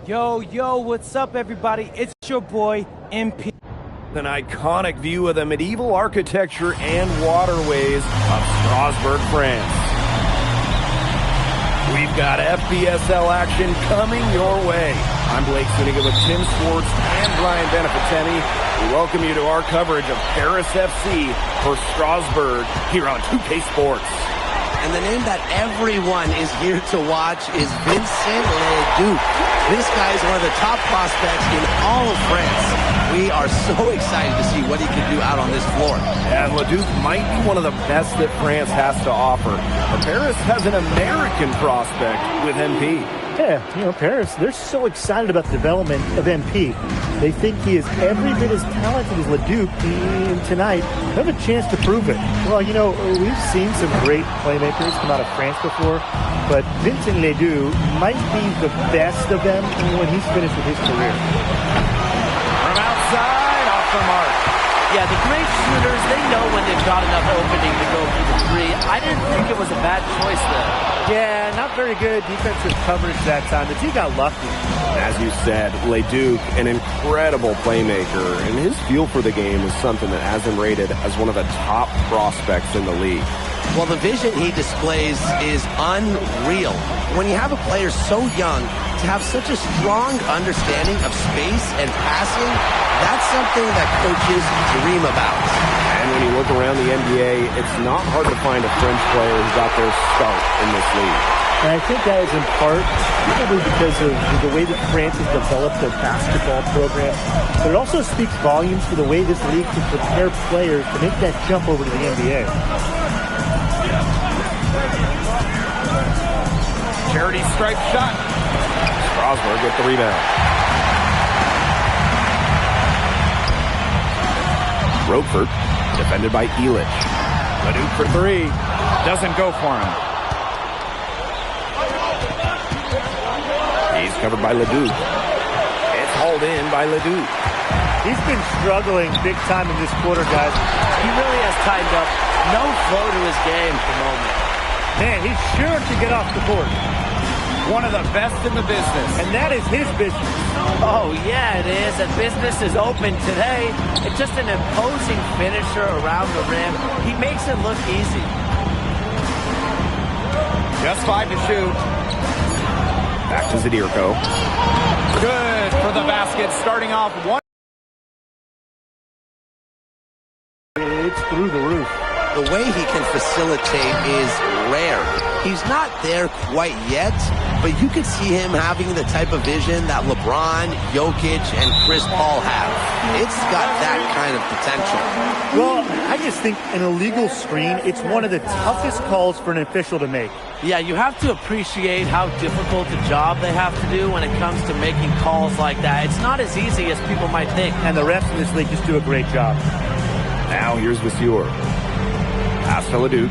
Yo, what's up, everybody? It's your boy, MP. An iconic view of the medieval architecture and waterways of Strasbourg, France. We've got FBSL action coming your way. I'm Blake Zuniga with Tim Swartz and Brian Beneficeni. We welcome you to our coverage of Paris FC for Strasbourg here on 2K Sports. And the name that everyone is here to watch is Vincent Leduc. This guy is one of the top prospects in all of France. We are so excited to see what he can do out on this floor. And Leduc might be one of the best that France has to offer. But Paris has an American prospect with MP. Yeah, Paris, they're so excited about the development of MP. They think he is every bit as talented as Leduc, and tonight they have a chance to prove it. Well, we've seen some great playmakers come out of France before, but Vincent Leduc might be the best of them when he's finished with his career. From outside, off the mark. Yeah, the great shooters, they know when they've got enough opening to go for the three. I didn't think it was a bad choice there. Yeah, not very good defensive coverage that time. The team got lucky. As you said, Leduc, an incredible playmaker, and his feel for the game is something that has him rated as one of the top prospects in the league. Well, the vision he displays is unreal. When you have a player so young, to have such a strong understanding of space and passing, that's something that coaches dream about. And when you look around the NBA, it's not hard to find a French player who got their start in this league. And I think that is in part probably because of the way that France has developed their basketball program. But it also speaks volumes for the way this league can prepare players to make that jump over to the NBA. Charity stripe shot. Strasbourg with the rebound. Roquefort, defended by Illich. Leduc for three. Doesn't go for him. He's covered by Leduc. It's hauled in by Leduc. He's been struggling big time in this quarter, guys. He really has tightened up. No flow to his game at the moment. Man, he's sure to get off the board. One of the best in the business. And that is his business. Oh, yeah, it is. And business is open today. It's just an imposing finisher around the rim. He makes it look easy. Just 5 to shoot. Back to Zadirko. Good for the basket, starting off one. It's through the roof. The way he can facilitate is rare. He's not there quite yet, but you could see him having the type of vision that LeBron, Jokic, and Chris Paul have. It's got that kind of potential. Well, I just think an illegal screen, it's one of the toughest calls for an official to make. Yeah, you have to appreciate how difficult a job they have to do when it comes to making calls like that. It's not as easy as people might think. And the refs in this league just do a great job. Now here's Vasseur. Pass to Leduc.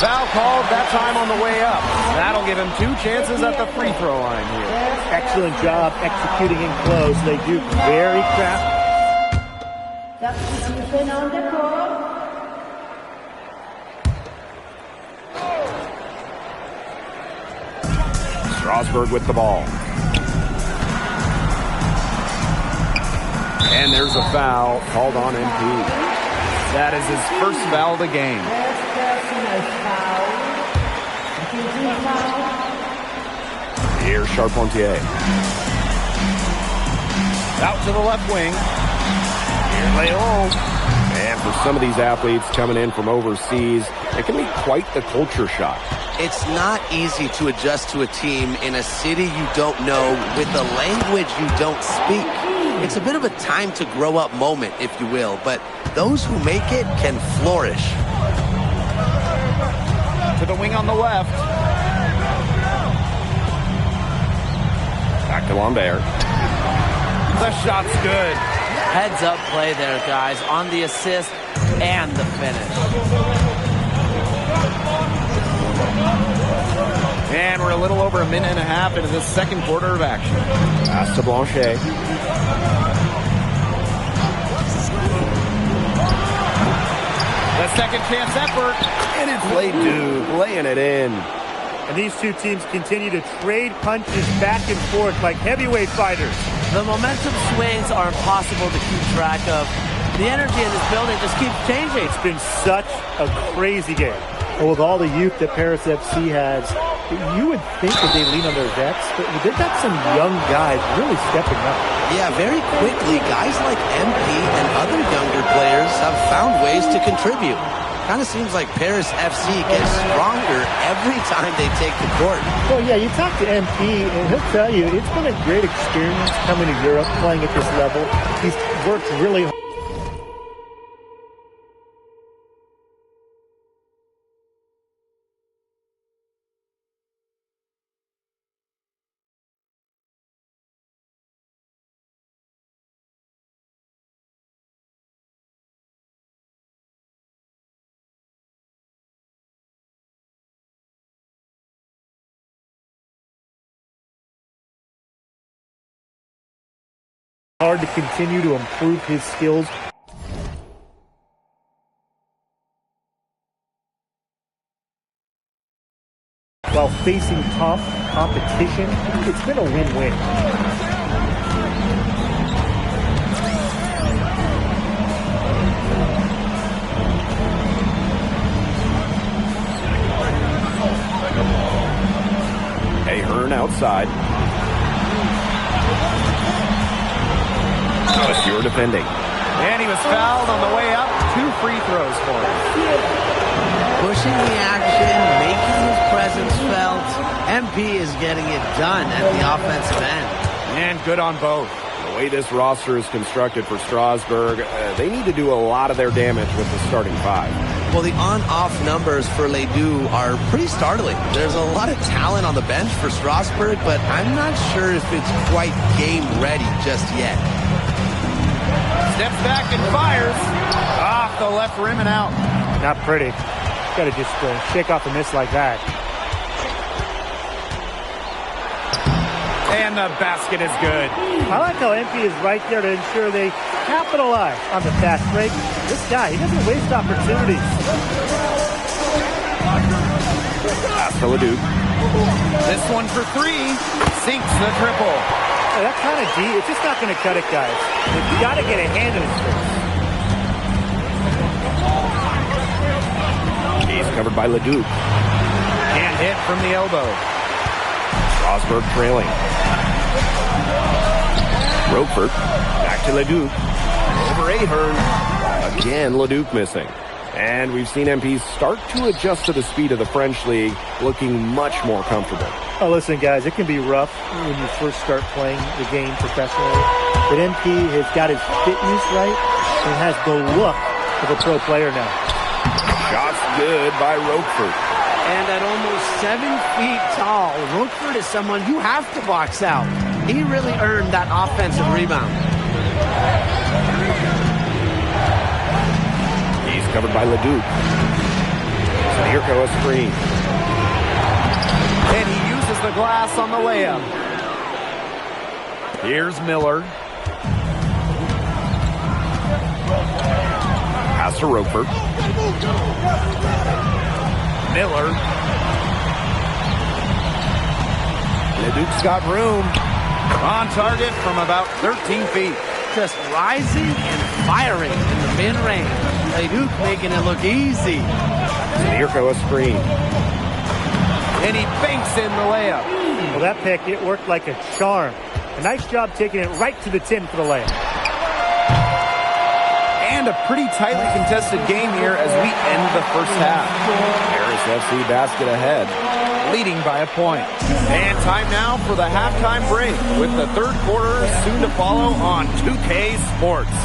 Foul called, that time on the way up. That'll give him 2 chances at the free throw line here. Excellent job executing in close. They do very crafty. Substitution on the court. Strasbourg with the ball. And there's a foul called on MP. That is his first foul of the game. Here's Charpentier. Out to the left wing. Here Leon. And for some of these athletes coming in from overseas, it can be quite the culture shock. It's not easy to adjust to a team in a city you don't know with a language you don't speak. It's a bit of a time to grow up moment, if you will, but those who make it can flourish. To the wing on the left. Back to Lambert. The shot's good. Heads up play there, guys, on the assist and the finish. And we're a little over a minute and a half into the second quarter of action. Pass to Blanchet. chance effort. And it's Leduc laying it in. And these two teams continue to trade punches back and forth like heavyweight fighters. The momentum swings are impossible to keep track of. The energy in this building just keeps changing. It's been such a crazy game. Well, with all the youth that Paris FC has, you would think that they lean on their vets, but they've got some young guys really stepping up. Yeah, very quickly, guys like MP and other younger players have found ways to contribute. Kind of seems like Paris FC gets stronger every time they take the court. Well, yeah, you talk to MP, and he'll tell you it's been a great experience coming to Europe, playing at this level. He's worked really hard. Hard to continue to improve his skills. While facing tough competition, it's been a win-win. Ahern outside. You're defending. And he was fouled on the way up. 2 free throws for him. Pushing the action, making his presence felt. MP is getting it done at the offensive end. And good on both. The way this roster is constructed for Strasbourg, they need to do a lot of their damage with the starting 5. Well, the on-off numbers for Leduc are pretty startling. There's a lot of talent on the bench for Strasbourg, but I'm not sure if it's quite game ready just yet. Steps back and fires. Off the left rim and out. Not pretty. Got to just shake off a miss like that. And the basket is good. I like how MP is right there to ensure they capitalize on the fast break. This guy, he doesn't waste opportunities. Pass to Leduc. This one for 3. Sinks the triple. That kind of D, it's just not going to cut it, guys. You got to get a hand in his face. He's covered by Leduc. Can't hit from the elbow. Strasbourg trailing. Roquefort. Back to Leduc. Over Ahern. Again, Leduc missing. And we've seen MP start to adjust to the speed of the French league, looking much more comfortable. Oh, listen, guys, it can be rough when you first start playing the game professionally. But MP has got his fitness right and has the look of a pro player now. Shots good by Roquefort. And at almost 7 feet tall, Roquefort is someone you have to box out. He really earned that offensive rebound. He's covered by Leduc. So here goes a screen. And he uses the glass on the layup. Here's Miller. Pass to Roquefort. Miller. Leduc's got room. On target from about 13 feet. Just rising and firing in the mid-range. Leduc making it look easy. So here goes a screen. And he banks in the layup. Well, that pick, it worked like a charm. A nice job taking it right to the tin for the layup. And a pretty tightly contested game here as we end the first half. Paris FC basket ahead. Leading by a point. And time now for the halftime break with the third quarter soon to follow on 2K Sports.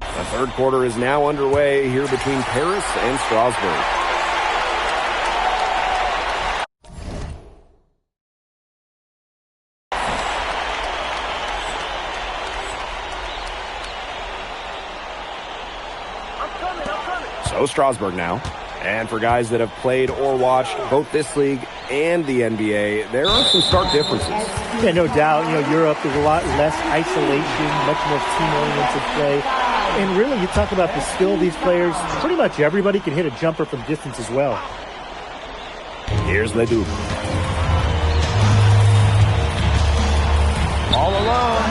The third quarter is now underway here between Paris and Strasbourg. So Strasbourg now. And for guys that have played or watched both this league and the NBA, there are some stark differences. Yeah, no doubt. You know, Europe, there's a lot less isolation, much more team-oriented play. And really, you talk about the skill of these players. Pretty much everybody can hit a jumper from distance as well. Here's Leduc. All alone.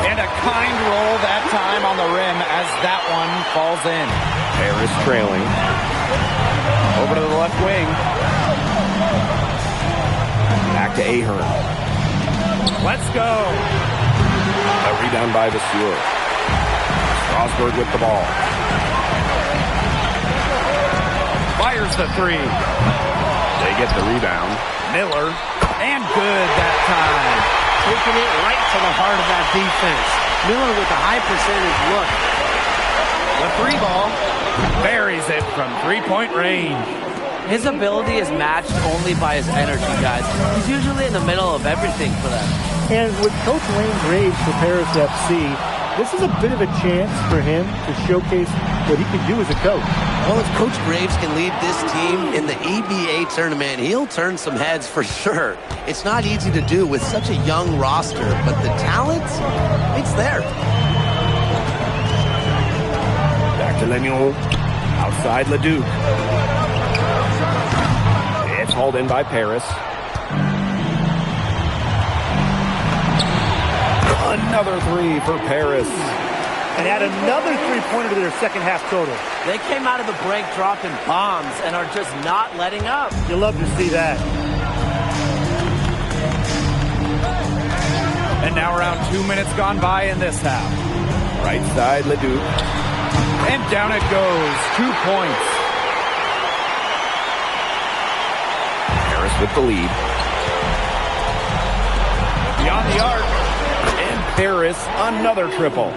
And a kind roll that time on the rim as that one falls in. Harris trailing. Over to the left wing. Back to Ahern. Let's go. A rebound by Vasseur. Strasburg with the ball. Fires the three. They get the rebound. Miller. And good that time. Taking it right to the heart of that defense. Miller with a high percentage look. The three ball. Buries it from three-point range. His ability is matched only by his energy, guys. He's usually in the middle of everything for them. And with Coach Wayne Graves for Paris FC, this is a bit of a chance for him to showcase what he can do as a coach. Well, if Coach Graves can lead this team in the EBA tournament, he'll turn some heads for sure. It's not easy to do with such a young roster, but the talent, it's there. Back to Lemieux. Outside Leduc. It's hauled in by Paris. Another three for Paris. And add another three-pointer to their second half total. They came out of the break dropping bombs and are just not letting up. You'll love to see that. And now around 2 minutes gone by in this half. Right side Leduc. And down it goes. 2 points. Harris with the lead. Beyond the arc. And Paris another triple.